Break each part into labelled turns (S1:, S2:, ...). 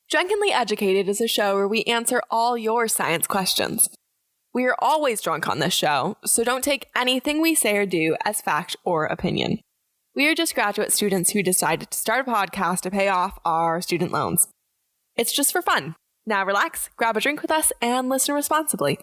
S1: Drunkenly Educated is a show where we answer all your science questions. We are always drunk on this show, so don't take anything we say or do as fact or opinion. We are just graduate students who decided to start a podcast to pay off our student loans. It's just for fun. Now relax, grab a drink with us, and listen responsibly.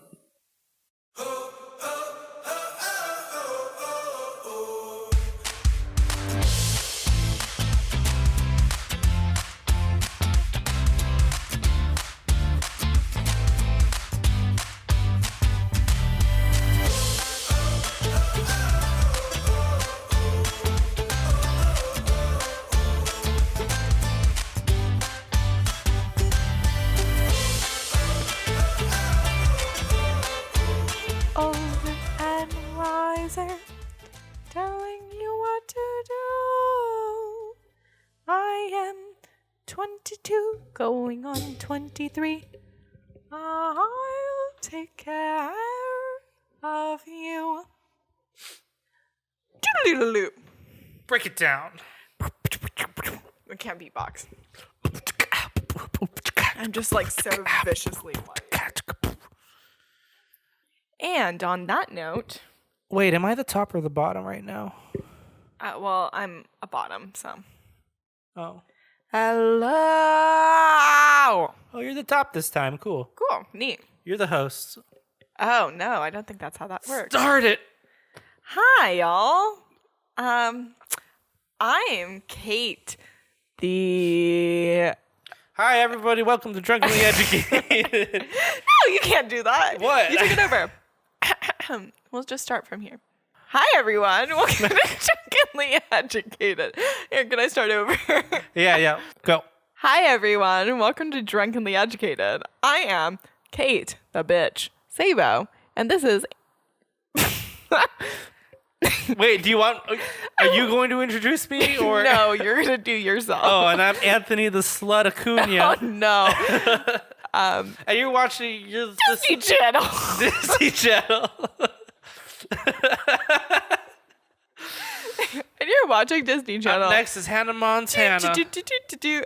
S2: Telling you what to do. I am 22, going on 23. I'll take care of you. Doodle-doodle-doo.
S3: Break it down.
S2: I can't beatbox. I'm just like so viciously white. And on that note...
S3: Wait, am I the top or the bottom right now?
S2: Well, I'm a bottom, so.
S3: Oh.
S2: Hello!
S3: Oh, you're the top this time. Cool.
S2: Cool. Neat.
S3: You're the host.
S2: Oh, no, I don't think that's how that works.
S3: Start it!
S2: Hi, y'all. I am Kate, the...
S3: Hi, everybody. Welcome to Drunkenly Educated.
S2: No, you can't do that.
S3: What?
S2: You took it over. We'll just start from here. Hi, everyone. Welcome to Drunkenly Educated. Here, can I start over?
S3: Yeah. Go.
S2: Hi, everyone. Welcome to Drunkenly Educated. I am Kate, the bitch, Sabo, and this is...
S3: Wait, do you want... Are you going to introduce me, or...
S2: No, you're going to do yourself.
S3: Oh, and I'm Anthony the Slut Acuna.
S2: Oh, no.
S3: And you're watching...
S2: Disney Channel.
S3: Disney Channel.
S2: And you're watching Disney Channel.
S3: Up next is Hannah Montana.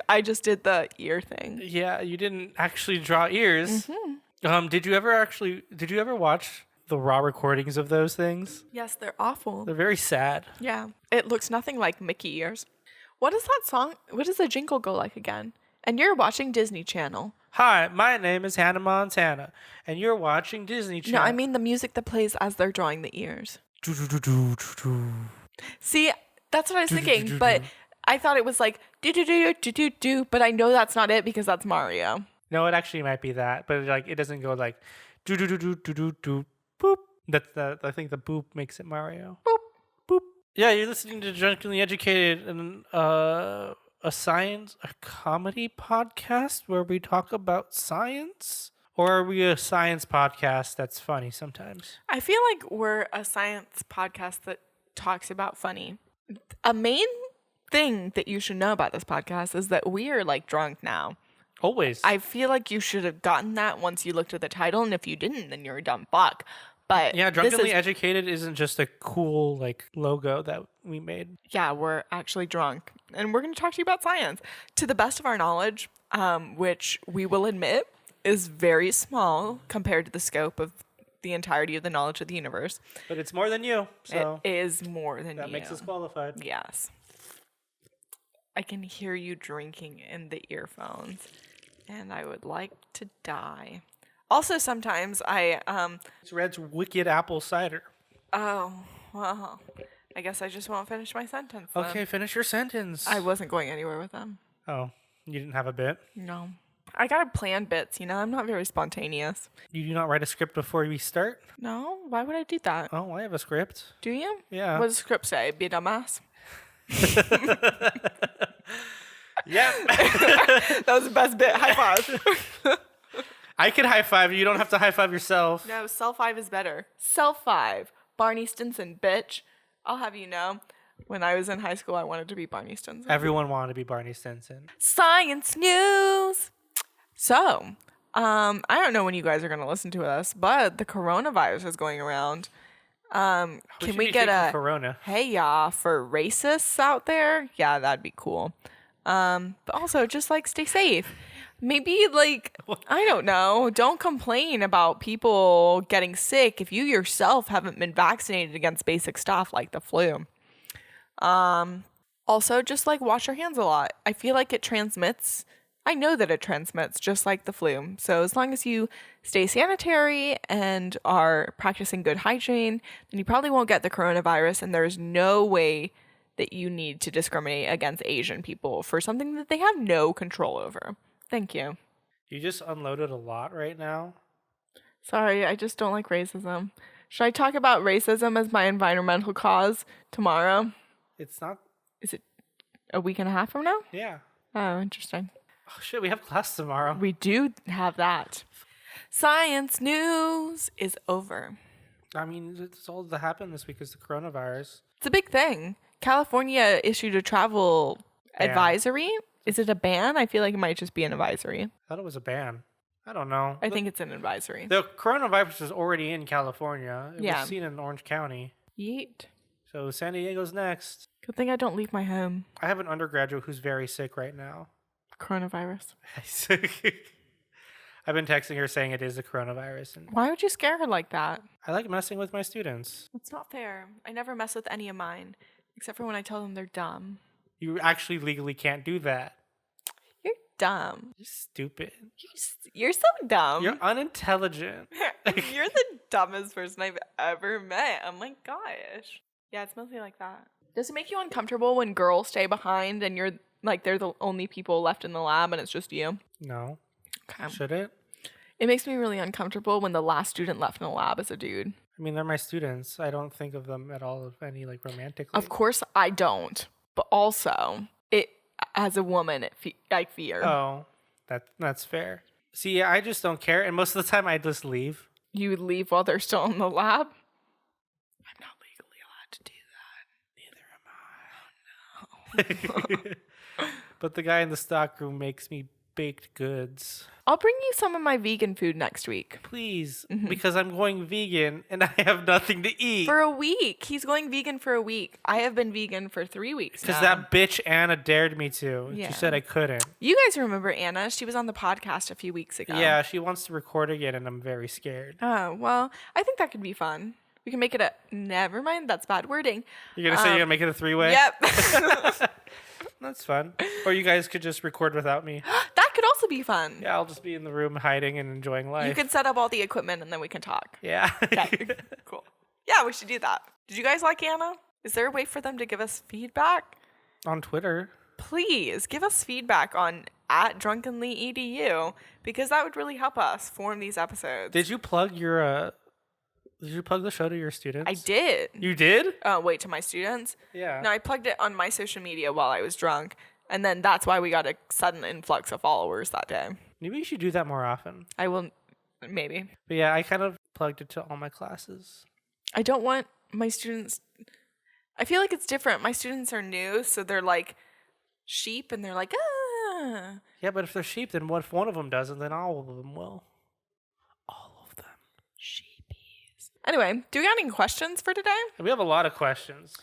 S2: I just did the ear thing.
S3: Yeah, you didn't actually draw ears. Mm-hmm. Did you ever watch the raw recordings of those things?
S2: Yes, they're awful.
S3: They're very sad.
S2: Yeah. It looks nothing like Mickey ears. What is that song? What does the jingle go like again? And you're watching Disney Channel.
S3: Hi, my name is Hannah Montana, and you're watching Disney Channel.
S2: No, I mean the music that plays as they're drawing the ears. See, that's what I was thinking, but I thought it was like do, but I know that's not it because that's Mario.
S3: No, it actually might be that, but like it doesn't go like do boop. That's the I think the boop makes it Mario. Boop boop. Yeah, you're listening to Drunkenly Educated, and a comedy podcast where we talk about science? Or are we a science podcast that's funny sometimes?
S2: I feel like we're a science podcast that talks about funny. A main thing that you should know about this podcast is that we are like drunk now.
S3: Always.
S2: I feel like you should have gotten that once you looked at the title, and if you didn't, then you're a dumb fuck. But
S3: yeah, Drunkenly Educated isn't just a cool like logo that we made.
S2: Yeah, we're actually drunk, and we're going to talk to you about science to the best of our knowledge, which we will admit is very small compared to the scope of the entirety of the knowledge of the universe.
S3: But it's more than you, so
S2: it is more than
S3: that
S2: you.
S3: makes us qualified.
S2: Yes, I can hear you drinking in the earphones, and I would like to die. Also, sometimes
S3: It's Red's Wicked Apple Cider.
S2: Oh, well, I guess I just won't finish my sentence then.
S3: Okay, finish your sentence.
S2: I wasn't going anywhere with them.
S3: Oh, you didn't have a bit?
S2: No. I gotta plan bits, I'm not very spontaneous.
S3: You do not write a script before we start?
S2: No? Why would I do that?
S3: Oh, I have a script.
S2: Do you?
S3: Yeah.
S2: What does the script say? Be a dumbass?
S3: Yeah.
S2: That was the best bit. High five.
S3: I can high five you. You don't have to high five yourself.
S2: No, self five is better. Self five. Barney Stinson, bitch. I'll have you know, when I was in high school, I wanted to be Barney Stinson.
S3: Everyone wanted to be Barney Stinson.
S2: Science news. So, I don't know when you guys are going to listen to us, but the coronavirus is going around. Can we get a
S3: corona?
S2: Hey, y'all, for racists out there? Yeah, that'd be cool. But also, just like stay safe. Maybe, like, I don't know. Don't complain about people getting sick if you yourself haven't been vaccinated against basic stuff like the flu. Also, just, like, wash your hands a lot. I feel like it transmits. I know that it transmits just like the flu. So as long as you stay sanitary and are practicing good hygiene, then you probably won't get the coronavirus. And there's no way that you need to discriminate against Asian people for something that they have no control over. Thank you.
S3: You just unloaded a lot right now.
S2: Sorry, I just don't like racism. Should I talk about racism as my environmental cause tomorrow?
S3: It's not.
S2: Is it a week and a half from now?
S3: Yeah.
S2: Oh, interesting.
S3: Oh, shit, we have class tomorrow.
S2: We do have that. Science news is over.
S3: I mean, it's all that happened this week is the coronavirus.
S2: It's a big thing. California issued a travel advisory. Is it a ban? I feel like it might just be an advisory.
S3: I thought it was a ban. I don't know.
S2: I think it's an advisory.
S3: The coronavirus is already in California. It
S2: Yeah.
S3: was seen in Orange County.
S2: Yeet.
S3: So San Diego's next.
S2: Good thing I don't leave my home.
S3: I have an undergraduate who's very sick right now.
S2: Coronavirus.
S3: I've been texting her saying it is the coronavirus. And
S2: Why would you scare her like that?
S3: I like messing with my students.
S2: That's not fair. I never mess with any of mine, except for when I tell them they're dumb.
S3: You actually legally can't do that.
S2: You're dumb.
S3: You're stupid.
S2: You're so dumb.
S3: You're unintelligent.
S2: You're the dumbest person I've ever met. Oh my gosh. Yeah, it's mostly like that. Does it make you uncomfortable when girls stay behind and you're like they're the only people left in the lab and it's just you?
S3: No.
S2: Okay.
S3: Should it?
S2: It makes me really uncomfortable when the last student left in the lab is a dude.
S3: I mean, they're my students. I don't think of them at all of any like romantically.
S2: Of course I don't. But also, it as a woman, I fear.
S3: Oh, that's fair. See, I just don't care. And most of the time I just leave.
S2: You would leave while they're still in the lab? I'm not legally allowed to do that.
S3: Neither am I. Oh, no. But the guy in the stockroom makes me baked goods.
S2: I'll bring you some of my vegan food next week.
S3: Please, because I'm going vegan and I have nothing to eat.
S2: For a week. He's going vegan for a week. I have been vegan for 3 weeks
S3: Because
S2: now.
S3: that bitch Anna dared me to.
S2: Yeah.
S3: She said I couldn't.
S2: You guys remember Anna? She was on the podcast a few weeks ago.
S3: Yeah, she wants to record again and I'm very scared.
S2: Oh, well, I think that could be fun. We can make it a... Never mind, that's bad wording.
S3: You're going to say you're going to make it a 3-way?
S2: Yep.
S3: That's fun. Or you guys could just record without me.
S2: That could also be fun.
S3: Yeah, I'll just be in the room hiding and enjoying life.
S2: You could set up all the equipment and then we can talk.
S3: Yeah.
S2: Okay, cool. Yeah, we should do that. Did you guys like Anna? Is there a way for them to give us feedback?
S3: On Twitter.
S2: Please give us feedback on @drunkenlyedu because that would really help us form these episodes.
S3: Did you plug your Did you plug the show to your students?
S2: I did.
S3: You did?
S2: Wait, to my students?
S3: Yeah.
S2: No, I plugged it on my social media while I was drunk. And then that's why we got a sudden influx of followers that day.
S3: Maybe you should do that more often.
S2: I will, maybe.
S3: But yeah, I kind of plugged it to all my classes.
S2: I don't want my students, I feel like it's different. My students are new, so they're like sheep and they're like, ah.
S3: Yeah, but if they're sheep, then what if one of them doesn't? Then all of them will. All of them.
S2: Sheepies. Anyway, do we got any questions for today?
S3: We have a lot of questions.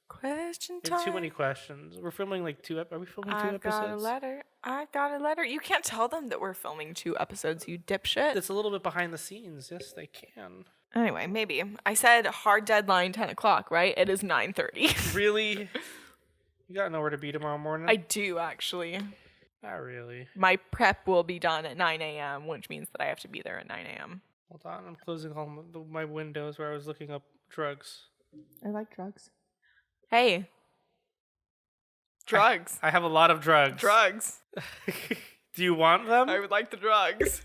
S2: Question
S3: We
S2: time.
S3: have too many questions. We're filming like are we filming 2
S2: I've
S3: episodes?
S2: got a letter. I've got a letter. You can't tell them that we're filming 2 episodes, you dipshit.
S3: It's a little bit behind the scenes. Yes, they can.
S2: Anyway, maybe. I said hard deadline 10 o'clock, right? It is 9:30.
S3: Really? You got nowhere to be tomorrow morning?
S2: I do, actually.
S3: Not really.
S2: My prep will be done at 9 a.m., which means that I have to be there at 9 a.m.
S3: Hold on, I'm closing all my windows where I was looking up drugs.
S2: I like drugs. Hey. Drugs.
S3: I have a lot of drugs.
S2: Drugs.
S3: Do you want them?
S2: I would like the drugs.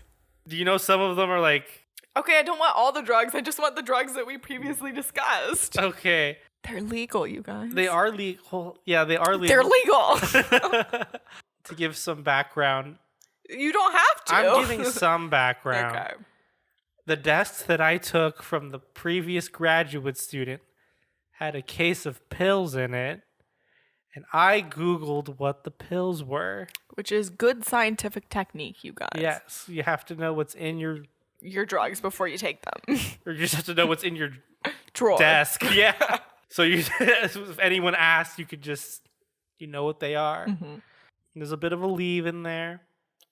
S3: Do you know some of them are like...
S2: Okay, I don't want all the drugs. I just want the drugs that we previously discussed.
S3: Okay.
S2: They're legal, you guys.
S3: They are legal. Yeah, they are legal.
S2: They're legal.
S3: To give some background.
S2: You don't have to.
S3: I'm giving some background.
S2: Okay.
S3: The desk that I took from the previous graduate student had a case of pills in it, and I Googled what the pills were.
S2: Which is good scientific technique, you guys.
S3: Yes, you have to know what's in your
S2: drugs before you take them.
S3: or you just have to know what's in your
S2: Drawer.
S3: desk. Yeah. So you, if anyone asks, you could just, you know what they are.
S2: Mm-hmm.
S3: There's a bit of a leave in there.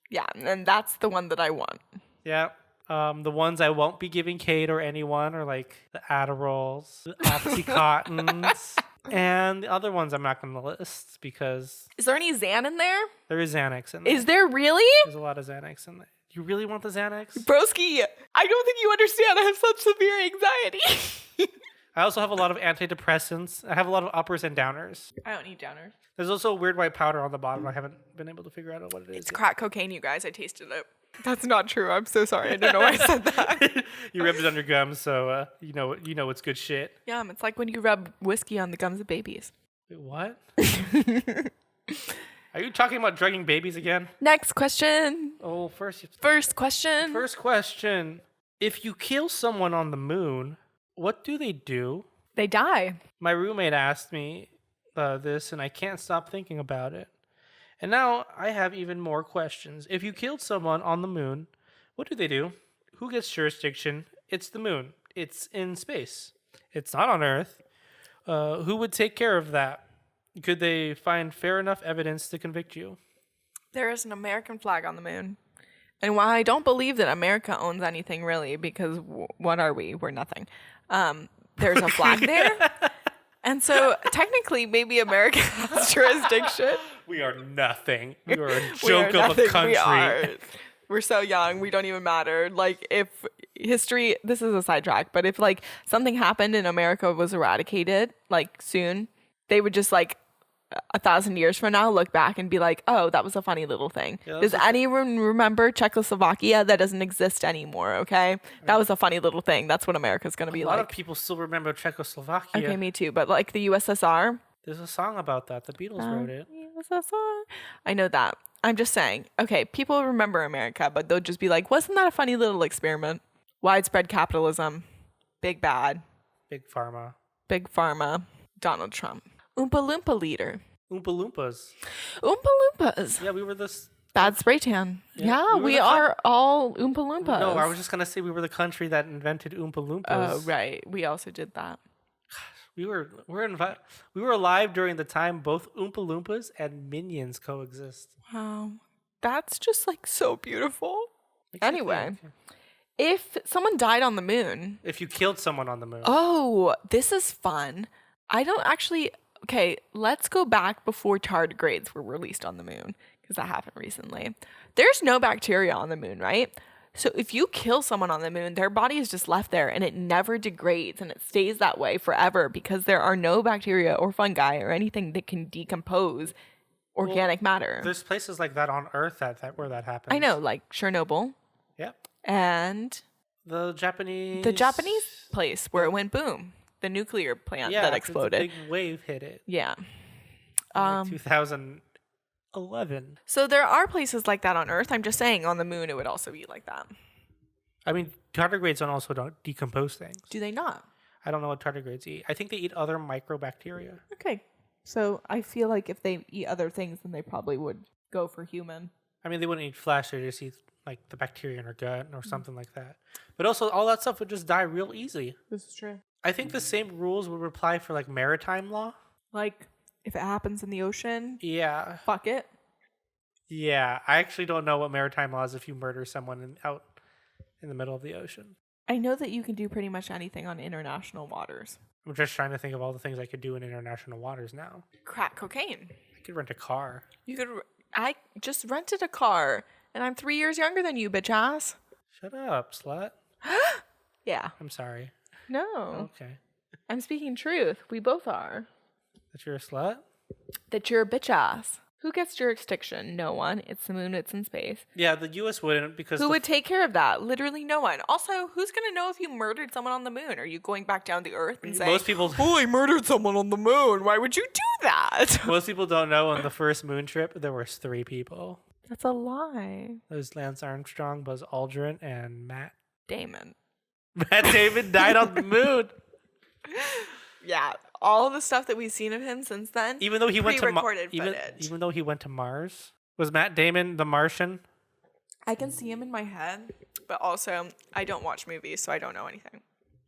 S2: Yeah, and that's the one that I want.
S3: Yeah. The ones I won't be giving Kate or anyone are like the Adderalls, the Oxycontins, and the other ones I'm not going to list because
S2: Is there any Xan in there?
S3: there is Xanax in there.
S2: Is there really?
S3: There's a lot of Xanax in there. You really want the Xanax?
S2: Broski, I don't think you understand. I have such severe anxiety.
S3: I also have a lot of antidepressants. I have a lot of uppers and downers.
S2: I don't need downers.
S3: There's also a weird white powder on the bottom. I haven't been able to figure out what it is.
S2: It's
S3: yet.
S2: crack cocaine, you guys. I tasted it. That's not true. I'm so sorry. I don't know why I said that.
S3: You rubbed it on your gums, so you know it's good shit.
S2: Yum. It's like when you rub whiskey on the gums of babies.
S3: Wait, what? Are you talking about drugging babies again?
S2: Next question.
S3: Oh, first
S2: question.
S3: First question. If you kill someone on the moon, what do they do?
S2: They die.
S3: My roommate asked me this, and I can't stop thinking about it. And now I have even more questions. If you killed someone on the moon, what do they do? Who gets jurisdiction? It's the moon. It's in space. It's not on Earth. Who would take care of that? Could they find fair enough evidence to convict you?
S2: There is an American flag on the moon. And while I don't believe that America owns anything really, because what are we? We're nothing. There's a flag there. And so technically maybe America has jurisdiction.
S3: We are nothing. We are a
S2: We are
S3: joke of
S2: nothing.
S3: a country.
S2: We're so young. We don't even matter. Like if history, this is a sidetrack, but if like something happened and America was eradicated like soon, they would just like 1,000 years from now look back and be like, oh, that was a funny little thing.
S3: Yeah,
S2: Does anyone remember Czechoslovakia? That doesn't exist anymore, okay? That was a funny little thing. That's what America's going to be
S3: A
S2: like.
S3: lot of people still remember Czechoslovakia.
S2: Okay, me too. But like the USSR.
S3: There's a song about that. The Beatles wrote it.
S2: USSR. I know that. I'm just saying, okay, people remember America, but they'll just be like, wasn't that a funny little experiment? Widespread capitalism. Big bad.
S3: Big Pharma.
S2: Big pharma. Donald Trump. Oompa Loompa leader.
S3: Oompa Loompas.
S2: Oompa Loompas.
S3: Yeah, we were this.
S2: Bad spray tan. Yeah,
S3: we were
S2: we
S3: the
S2: are all Oompa Loompas.
S3: No, I was just going to say we were the country that invented Oompa Loompas.
S2: Oh, right. We also did that.
S3: We were alive during the time both Oompa Loompas and Minions coexist.
S2: Wow. That's just like so beautiful.
S3: Makes you
S2: Anyway,
S3: think.
S2: if someone died on the moon.
S3: If you killed someone on the moon.
S2: Oh, this is fun. I don't actually. Okay, let's go back before tardigrades were released on the moon, because that happened recently. There's no bacteria on the moon, right? So if you kill someone on the moon, their body is just left there and it never degrades and it stays that way forever because there are no bacteria or fungi or anything that can decompose organic matter.
S3: There's places like that on Earth that where that happens.
S2: I know, like Chernobyl.
S3: Yep.
S2: And
S3: The Japanese
S2: place where it went boom. The nuclear plant that exploded.
S3: A big wave hit it.
S2: Yeah.
S3: In like 2011.
S2: So there are places like that on Earth. I'm just saying on the moon it would also be like that.
S3: I mean, tardigrades don't decompose things.
S2: Do they not?
S3: I don't know what tardigrades eat. I think they eat other microbacteria.
S2: Okay. So I feel like if they eat other things, then they probably would go for human.
S3: I mean, they wouldn't eat flesh. They just eat like the bacteria in their gut or something like that. But also, all that stuff would just die real easy.
S2: This is true.
S3: I think the same rules would apply for like maritime law.
S2: Like, if it happens in the ocean,
S3: Yeah.
S2: fuck it.
S3: Yeah. I actually don't know what maritime law is if you murder someone out in the middle of the ocean.
S2: I know that you can do pretty much anything on international waters.
S3: I'm just trying to think of all the things I could do in international waters now.
S2: Crack cocaine.
S3: I could rent a car.
S2: I just rented a car, and I'm 3 years younger than you, bitch ass.
S3: Shut up, slut.
S2: Yeah.
S3: I'm sorry.
S2: No.
S3: Okay.
S2: I'm speaking truth. We both are.
S3: That you're a slut?
S2: That you're a bitch ass. Who gets jurisdiction? No one. It's the moon. It's in space.
S3: Yeah, the U.S. wouldn't because
S2: Who would take care of that? Literally no one. Also, who's going to know if you murdered someone on the moon? Are you going back down to Earth and saying,
S3: most people
S2: oh, I murdered someone on the moon. Why would you do that?
S3: most people don't know on the first moon trip there was 3 people.
S2: That's a lie.
S3: It was Lance Armstrong, Buzz Aldrin, and Matt.
S2: Damon.
S3: Matt Damon died on the moon.
S2: Yeah. All the stuff that we've seen of him since then.
S3: Even though he went to
S2: pre-recorded footage.
S3: even though he went to Mars, was Matt Damon the Martian?
S2: I can see him in my head, but also I don't watch movies, so I don't know anything.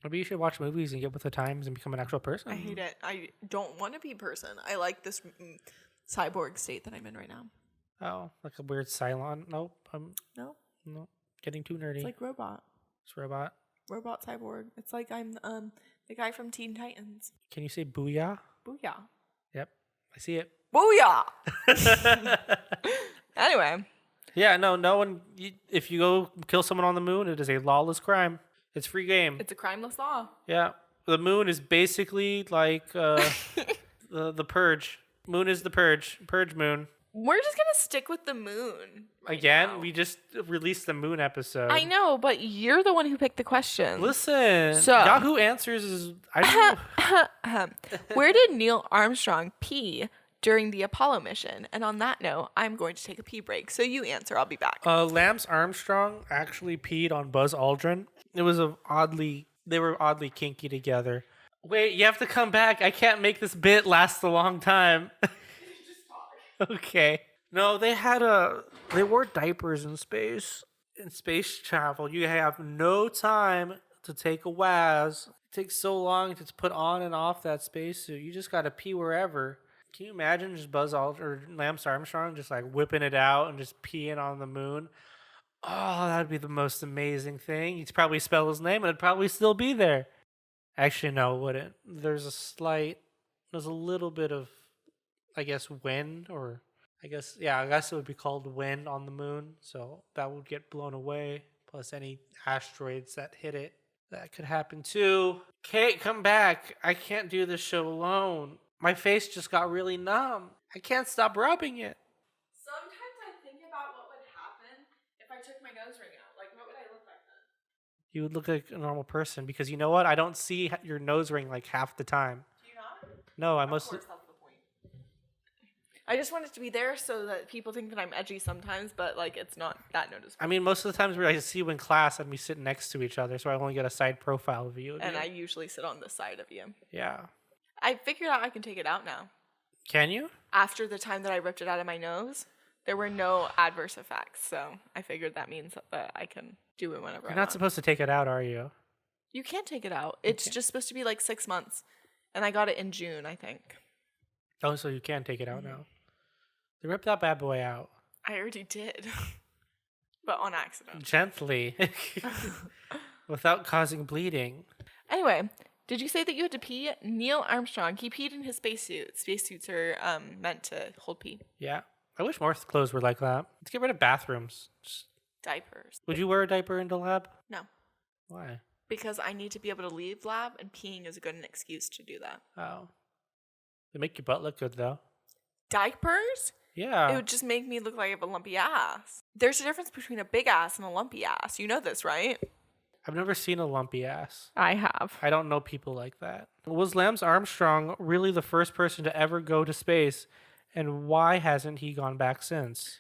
S3: Maybe you should watch movies and get with the times and become an actual person.
S2: I hate it. I don't want to be a person. I like this cyborg state that I'm in right now.
S3: Oh, like a weird Cylon. Nope.
S2: No,
S3: No. Getting too nerdy.
S2: it's like robot.
S3: It's robot.
S2: Robot cyborg. It's like I'm the guy from Teen Titans.
S3: Can you say booyah?
S2: Booyah.
S3: Yep. I see it.
S2: Booyah! Anyway.
S3: Yeah, no one. If you go kill someone on the moon, it is a lawless crime. It's free game.
S2: It's a crimeless law.
S3: Yeah. The moon is basically like the purge. Moon is the purge. Purge moon.
S2: We're just going to stick with the moon.
S3: Again,
S2: now.
S3: we just released the moon episode.
S2: I know, but you're the one who picked the question.
S3: Listen,
S2: So-
S3: Yahoo Answers is. I don't know.
S2: Where did Neil Armstrong pee during the Apollo mission? And on that note, I'm going to take a pee break. So you answer. I'll be back.
S3: Lance Armstrong actually peed on Buzz Aldrin. It was they were oddly kinky together. Wait, you have to come back. I can't make this bit last a long time. Okay. No, they wore diapers in space. In space travel, you have no time to take a waz. It takes so long to put on and off that spacesuit. You just gotta pee wherever. Can you imagine just Buzz Aldrin or Lance Armstrong just like whipping it out and just peeing on the moon? Oh, that'd be the most amazing thing. You'd probably spell his name and it'd probably still be there. Actually, no, it wouldn't. There's a little bit of, I guess, wind, or I guess it would be called wind on the moon. So that would get blown away. Plus any asteroids that hit it. That could happen too. Kate, come back. I can't do this show alone. My face just got really numb. I can't stop rubbing it.
S2: Sometimes I think about what would happen if I took my nose ring out. Like, what would I look like then?
S3: You would look like a normal person because you know what? I don't see your nose ring like half the time.
S2: Do you not?
S3: No, I
S2: Of
S3: mostly.
S2: course, that's the point. I just want it to be there so that people think that I'm edgy sometimes, but like it's not that noticeable.
S3: I mean, most of the times where I see you in class and we sit next to each other, so I only get a side profile view of
S2: And
S3: you.
S2: I usually sit on the side of you.
S3: Yeah.
S2: I figured out I can take it out now.
S3: Can you?
S2: After the time that I ripped it out of my nose, there were no adverse effects. So I figured that means that I can do it whenever I
S3: You're
S2: want.
S3: not supposed to take it out, are you?
S2: You can't take it out. It's just supposed to be like 6 months. And I got it in June, I think.
S3: Oh, so you can take it out now. They ripped that bad boy out.
S2: I already did. But on accident.
S3: Gently. Without causing bleeding.
S2: Anyway, did you say that you had to pee? Neil Armstrong, he peed in his spacesuit. Spacesuits are meant to hold pee.
S3: Yeah. I wish more clothes were like that. Let's get rid of bathrooms.
S2: Diapers.
S3: Would you wear a diaper into lab?
S2: No.
S3: Why?
S2: Because I need to be able to leave lab, and peeing is a good excuse to do that.
S3: Oh. They make your butt look good, though.
S2: Diapers?
S3: Yeah.
S2: It would just make me look like I have a lumpy ass. There's a difference between a big ass and a lumpy ass. You know this, right?
S3: I've never seen a lumpy ass.
S2: I have.
S3: I don't know people like that. Was Lance Armstrong really the first person to ever go to space? And why hasn't he gone back since?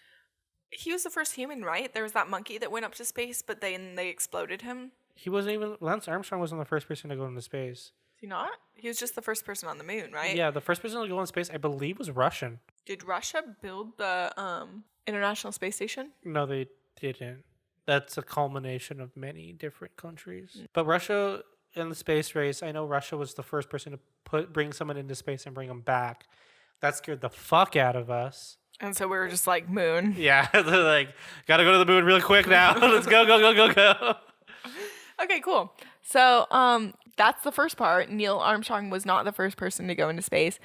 S2: He was the first human, right? There was that monkey that went up to space, but then they exploded him.
S3: He wasn't even. Lance Armstrong wasn't the first person to go into space.
S2: Is he not? He was just the first person on the moon, right?
S3: Yeah, the first person to go into space, I believe, was Russian.
S2: Did Russia build the International Space Station?
S3: No, they didn't. That's a culmination of many different countries. But Russia in the space race, I know Russia was the first person to bring someone into space and bring them back. That scared the fuck out of us.
S2: And so we were just like, moon.
S3: Yeah, they're like, gotta go to the moon real quick now. Let's go.
S2: Okay, cool. So that's the first part. Neil Armstrong was not the first person to go into space.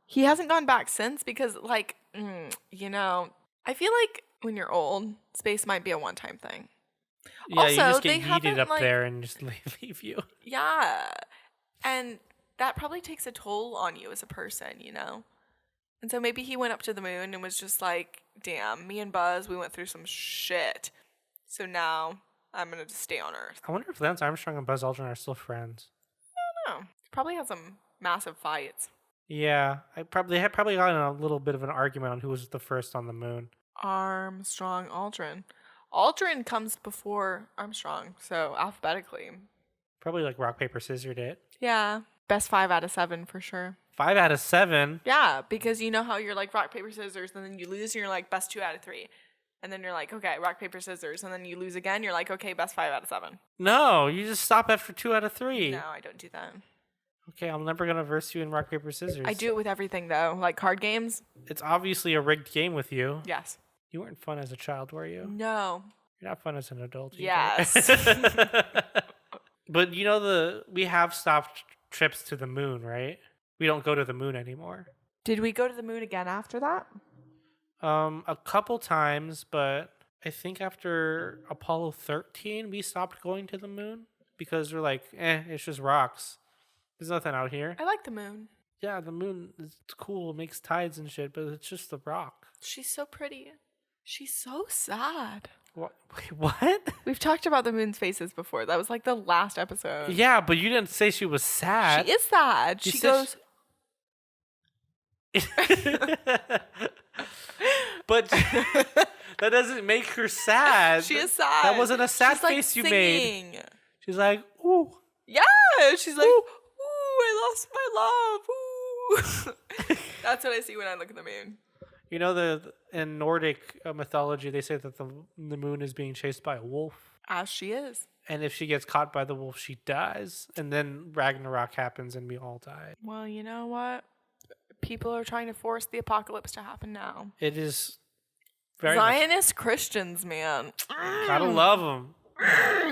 S2: He hasn't gone back since because, like, I feel like when you're old, space might be a one-time thing.
S3: Yeah,
S2: Also,
S3: you just
S2: they
S3: get
S2: haven't,
S3: yeeted up
S2: like-
S3: there and just leave you.
S2: Yeah. And that probably takes a toll on you as a person, you know? And so maybe he went up to the moon and was just like, damn, me and Buzz, we went through some shit. So now I'm going to just stay on Earth.
S3: I wonder if Lance Armstrong and Buzz Aldrin are still friends.
S2: I don't know. Probably had some massive fights.
S3: Yeah, they had probably gotten a little bit of an argument on who was the first on the moon.
S2: Armstrong, Aldrin. Aldrin comes before Armstrong, so alphabetically.
S3: Probably like rock, paper, scissors it.
S2: Yeah. Best 5 out of 7 for sure.
S3: 5 out of 7.
S2: Yeah, because you know how you're like rock, paper, scissors, and then you lose and you're like best 2 out of 3. And then you're like, okay, rock, paper, scissors. And then you lose again. You're like, okay, best 5 out of 7.
S3: No, you just stop after 2 out of 3.
S2: No, I don't do that.
S3: Okay, I'm never gonna verse you in rock, paper, scissors.
S2: I do it with everything though, like card games.
S3: It's obviously a rigged game with you.
S2: Yes.
S3: You weren't fun as a child, were you?
S2: No.
S3: You're not fun as an adult either.
S2: Yes.
S3: But you know we have stopped trips to the moon, right? We don't go to the moon anymore.
S2: Did we go to the moon again after that?
S3: A couple times, but I think after Apollo 13, we stopped going to the moon because we're like, it's just rocks. There's nothing out here.
S2: I like the moon.
S3: Yeah, the moon is cool, it makes tides and shit, but it's just a rock.
S2: She's so pretty. She's so sad.
S3: What? Wait, what?
S2: We've talked about the moon's faces before. That was like the last episode.
S3: Yeah, but you didn't say she was sad.
S2: She is sad.
S3: You
S2: She
S3: said
S2: goes.
S3: But that doesn't make her sad.
S2: She is sad.
S3: That wasn't a sad
S2: She's, like,
S3: face you
S2: singing.
S3: made. She's like, ooh.
S2: Yeah, she's like, ooh, I lost my love. Ooh. That's what I see when I look at the moon.
S3: You know, in Nordic mythology, they say that the moon is being chased by a wolf.
S2: As she is.
S3: And if she gets caught by the wolf, she dies. And then Ragnarok happens and we all die.
S2: Well, you know what? People are trying to force the apocalypse to happen now.
S3: It is very
S2: Zionist Christians, man.
S3: Gotta love them.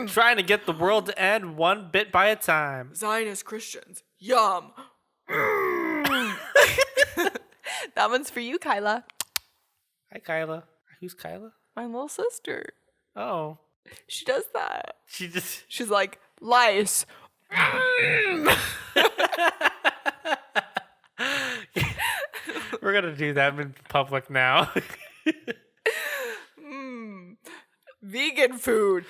S3: Trying to get the world to end one bit by a time.
S2: Zionist Christians. Yum. That one's for you, Kyla.
S3: Hi, Kyla. Who's Kyla?
S2: My little sister.
S3: Oh.
S2: She does that.
S3: She's
S2: like, lice.
S3: We're gonna do that in public now.
S2: Vegan food.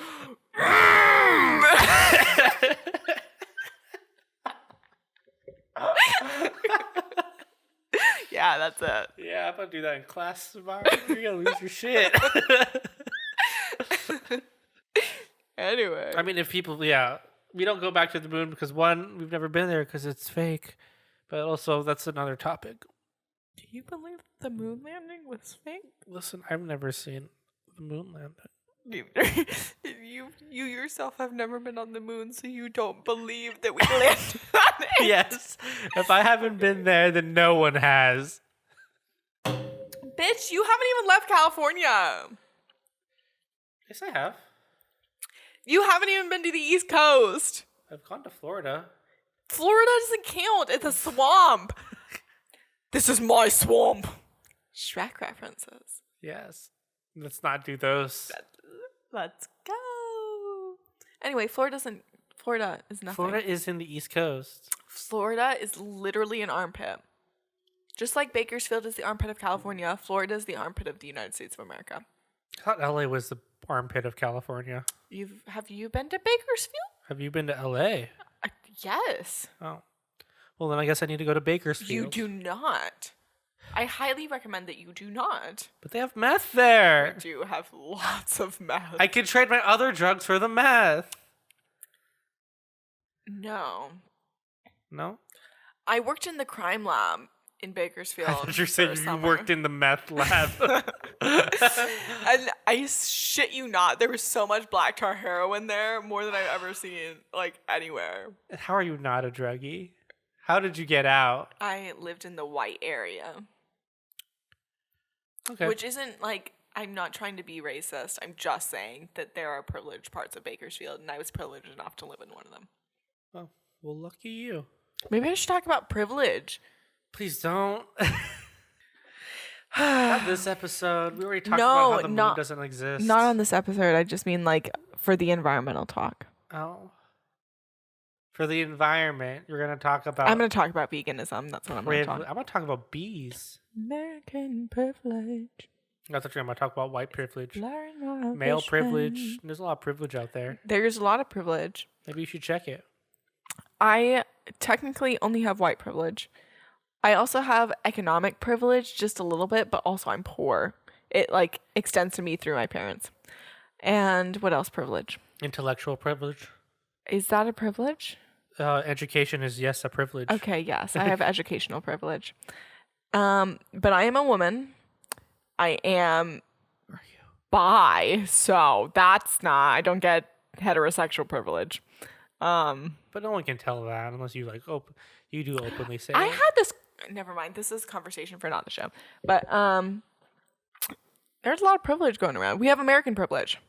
S2: Yeah, that's it.
S3: Yeah, I'm gonna do that in class tomorrow. You're gonna lose your shit.
S2: Anyway.
S3: I mean, if people, we don't go back to the moon because one, we've never been there because it's fake. But also, that's another topic.
S2: Do you believe the moon landing was fake?
S3: Listen, I've never seen the moon landing.
S2: You yourself have never been on the moon, so you don't believe that we landed on it.
S3: Yes. If I haven't been there, then no one has.
S2: Bitch, you haven't even left California.
S3: Yes, I have.
S2: You haven't even been to the East Coast.
S3: I've gone to Florida.
S2: Florida doesn't count. It's a swamp. This is my swamp. Shrek references.
S3: Yes. Let's not do those.
S2: Let's go. Anyway, Florida is nothing.
S3: Florida is in the East Coast.
S2: Florida is literally an armpit. Just like Bakersfield is the armpit of California, Florida is the armpit of the United States of America.
S3: I thought LA was the armpit of California.
S2: Have you been to Bakersfield?
S3: Have you been to LA?
S2: Yes.
S3: Oh. Well, then I guess I need to go to Bakersfield.
S2: You do not. I highly recommend that you do not.
S3: But they have meth there.
S2: I do have lots of meth.
S3: I could trade my other drugs for the meth.
S2: No.
S3: No?
S2: I worked in the crime lab in Bakersfield.
S3: I thought you said you worked in the meth lab.
S2: And I shit you not, there was so much black tar heroin there, more than I've ever seen, like, anywhere.
S3: How are you not a druggie? How did you get out?
S2: I lived in the white area.
S3: Okay.
S2: Which isn't, like, I'm not trying to be racist. I'm just saying that there are privileged parts of Bakersfield, and I was privileged enough to live in one of them.
S3: Oh, well, lucky you.
S2: Maybe I should talk about privilege.
S3: Please don't. Not this episode. We already talked about how the moon doesn't exist.
S2: Not on this episode. I just mean, like, for the environmental talk.
S3: Oh. For the environment, you're going to talk about...
S2: I'm going to talk about veganism. That's what I'm going to talk about.
S3: I'm going to talk about bees.
S2: American privilege.
S3: I thought you were going to talk about white privilege.
S2: Male
S3: Male privilege. There's a lot of privilege out there.
S2: There's a lot of privilege.
S3: Maybe you should check it.
S2: I technically only have white privilege. I also have economic privilege, just a little bit, but also I'm poor. It, like, extends to me through my parents. And what else privilege?
S3: Intellectual privilege.
S2: Is that a privilege?
S3: Education is, yes, a privilege.
S2: Okay, yes. I have educational privilege. But I am a woman. I am bi, so that's not... I don't get heterosexual privilege.
S3: But no one can tell that unless you like you do openly say
S2: I
S3: it.
S2: had this. Never mind. This is a conversation for not the show. But there's a lot of privilege going around. We have American privilege.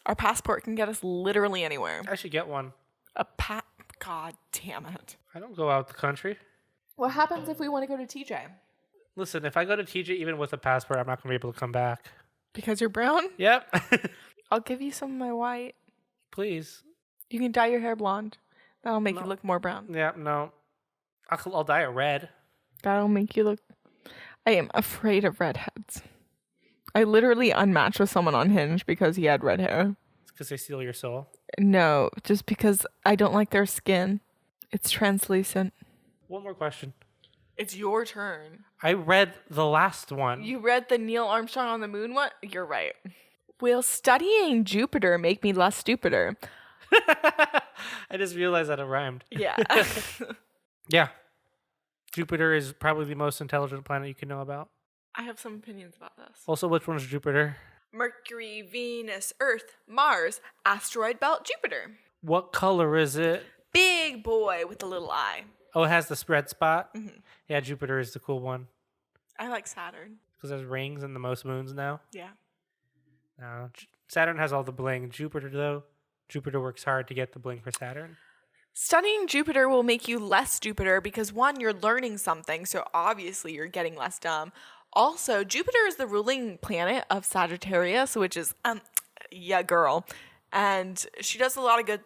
S2: Our passport can get us literally anywhere.
S3: I should get one.
S2: God damn it.
S3: I don't go out the country.
S2: What happens if we want to go to TJ?
S3: Listen, if I go to TJ even with a passport, I'm not going to be able to come back.
S2: Because you're brown?
S3: Yep.
S2: I'll give you some of my white.
S3: Please.
S2: You can dye your hair blonde. That'll make you look more brown.
S3: Yeah, no. I'll dye it red.
S2: That'll make you look... I am afraid of redheads. I literally unmatched with someone on Hinge because he had red hair.
S3: It's because they steal your soul.
S2: No, just because I don't like their skin. It's translucent.
S3: One more question.
S2: It's your turn.
S3: I read the last one.
S2: You read the Neil Armstrong on the moon one? You're right. Will studying Jupiter make me less stupider?
S3: I just realized that it rhymed.
S2: Yeah.
S3: Yeah. Jupiter is probably the most intelligent planet you can know about.
S2: I have some opinions about this.
S3: Also, which one's Jupiter?
S2: Mercury, Venus, Earth, Mars, asteroid belt, Jupiter.
S3: What color is it?
S2: Big boy with a little eye.
S3: Oh, it has the spread spot?
S2: Mm-hmm.
S3: Yeah, Jupiter is the cool one.
S2: I like Saturn.
S3: Because there's rings and the most moons now.
S2: Yeah.
S3: No, Saturn has all the bling. Jupiter, though, Jupiter works hard to get the bling for Saturn.
S2: Studying Jupiter will make you less stupider because, one, you're learning something, so obviously you're getting less dumb. Also, Jupiter is the ruling planet of Sagittarius, which is, yeah, girl. And she does a lot of good.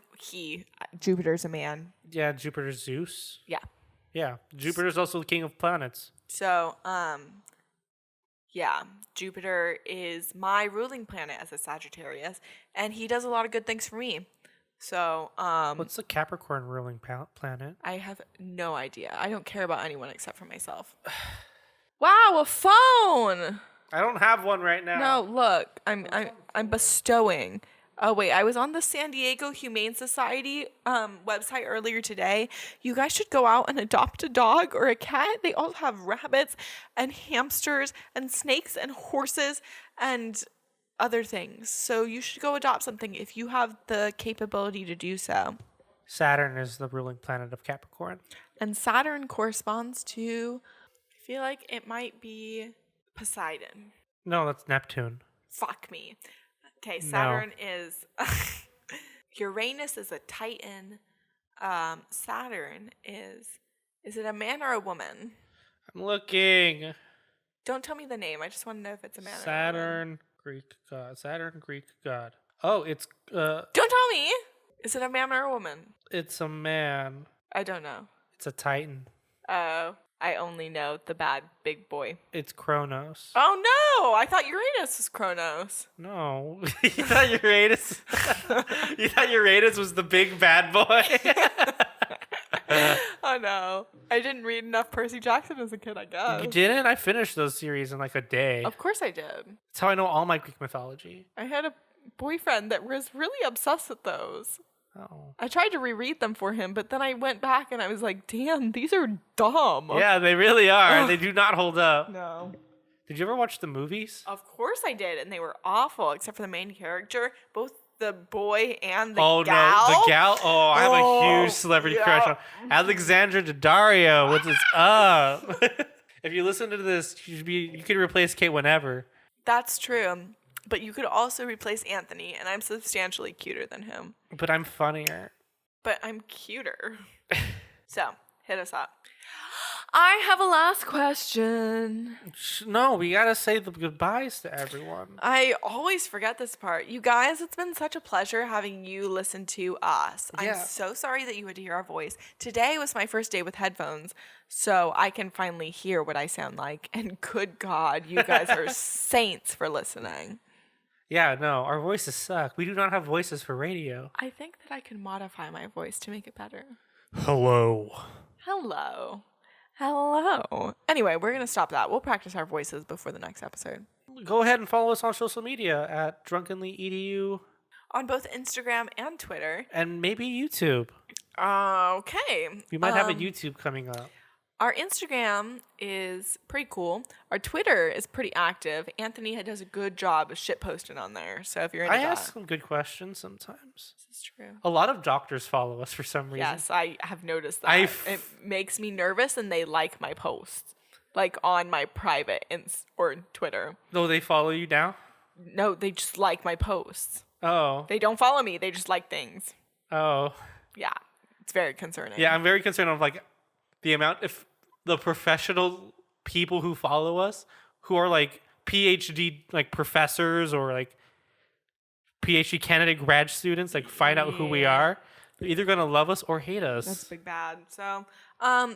S2: Jupiter's a man.
S3: Yeah, Jupiter's Zeus.
S2: Yeah.
S3: Yeah, Jupiter's also the king of planets.
S2: So, yeah, Jupiter is my ruling planet as a Sagittarius, and he does a lot of good things for me. So,
S3: what's the Capricorn ruling planet?
S2: I have no idea. I don't care about anyone except for myself. Wow, a phone.
S3: I don't have one right now.
S2: No, look, I'm bestowing. Oh wait, I was on the San Diego Humane Society website earlier today. You guys should go out and adopt a dog or a cat. They also have rabbits and hamsters and snakes and horses and other things. So you should go adopt something if you have the capability to do so.
S3: Saturn is the ruling planet of Capricorn.
S2: And Saturn corresponds to, I feel like it might be Poseidon.
S3: No, that's Neptune.
S2: Fuck me. Okay, Saturn is... Uranus is a Titan. Saturn is... Is it a man or a woman?
S3: I'm looking.
S2: Don't tell me the name. I just want to know if it's a man or a woman.
S3: Saturn, Greek god. Saturn, Greek god. Oh, it's...
S2: Don't tell me! Is it a man or a woman?
S3: It's a man.
S2: I don't know.
S3: It's a Titan.
S2: Oh, I only know the bad big boy.
S3: It's Kronos.
S2: Oh no! I thought Uranus was Kronos.
S3: No. You thought Uranus... you thought Uranus was the big bad boy?
S2: Oh no. I didn't read enough Percy Jackson as a kid, I guess.
S3: You didn't? I finished those series in like a day.
S2: Of course I did.
S3: That's how I know all my Greek mythology.
S2: I had a boyfriend that was really obsessed with those.
S3: Oh.
S2: I tried to reread them for him, but then I went back and I was like, damn, these are dumb.
S3: Yeah, they really are. They do not hold up.
S2: No.
S3: Did you ever watch the movies?
S2: Of course I did, and they were awful, except for the main character, both the boy and the
S3: gal.
S2: gal.
S3: No, the gal. Oh, I have a huge celebrity crush on Alexandra Daddario. What's up? If you listen to this, you could replace Kate whenever.
S2: That's true. But you could also replace Anthony, and I'm substantially cuter than him.
S3: But I'm funnier.
S2: But I'm cuter. So, hit us up. I have a last question.
S3: No, we gotta say the goodbyes to everyone.
S2: I always forget this part. You guys, it's been such a pleasure having you listen to us.
S3: Yeah.
S2: I'm so sorry that you had to hear our voice. Today was my first day with headphones, so I can finally hear what I sound like. And good God, you guys are saints for listening.
S3: Yeah, no, our voices suck. We do not have voices for radio.
S2: I think that I can modify my voice to make it better.
S3: Hello.
S2: Hello. Hello. Anyway, we're going to stop that. We'll practice our voices before the next episode.
S3: Go ahead and follow us on social media at Drunkenly Edu.
S2: On both Instagram and Twitter.
S3: And maybe YouTube.
S2: Okay.
S3: We might have a YouTube coming up.
S2: Our Instagram is pretty cool. Our Twitter is pretty active. Anthony does a good job of shit posting on there. So if you're into
S3: I
S2: that.
S3: ask some good questions sometimes.
S2: This is true.
S3: A lot of doctors follow us for some reason.
S2: Yes, I have noticed that. It makes me nervous and they like my posts. Like on my private or Twitter.
S3: No, they follow you now?
S2: No, they just like my posts.
S3: Oh.
S2: They don't follow me. They just like things.
S3: Oh.
S2: Yeah. It's very concerning.
S3: Yeah, I'm very concerned of like the amount if the professional people who follow us who are like PhD like professors or like PhD candidate grad students like find out who we are, they're either gonna love us or hate us.
S2: That's big bad. So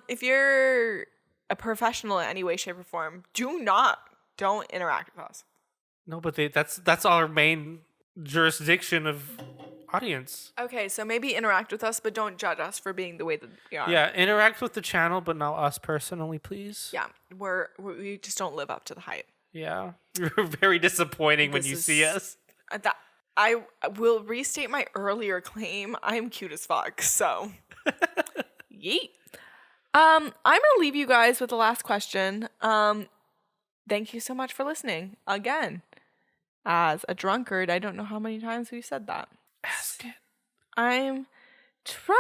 S2: if you're a professional in any way, shape, or form, don't interact with us.
S3: No, but that's our main jurisdiction of audience.
S2: Okay, so maybe interact with us, but don't judge us for being the way that we are.
S3: Yeah, interact with the channel, but not us personally, please.
S2: Yeah, we just don't live up to the hype.
S3: Yeah, you're very disappointing when you see us.
S2: I will restate my earlier claim. I'm cute as fuck, so yeet. I'm gonna leave you guys with the last question. Thank you so much for listening again. As a drunkard, I don't know how many times we've said that.
S3: Ask it.
S2: I'm trying.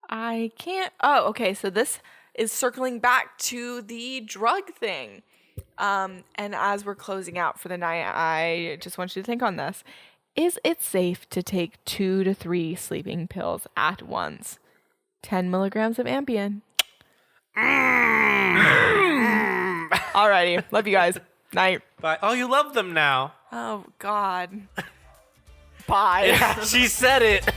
S2: I can't. Oh, okay. So this is circling back to the drug thing. And as we're closing out for the night, I just want you to think on this. Is it safe to take 2 to 3 sleeping pills at once? 10 milligrams of Ambien. Alrighty. Love you guys. Night.
S3: Bye. Oh, you love them now.
S2: Oh, God. Bye.
S3: Yeah, she said it.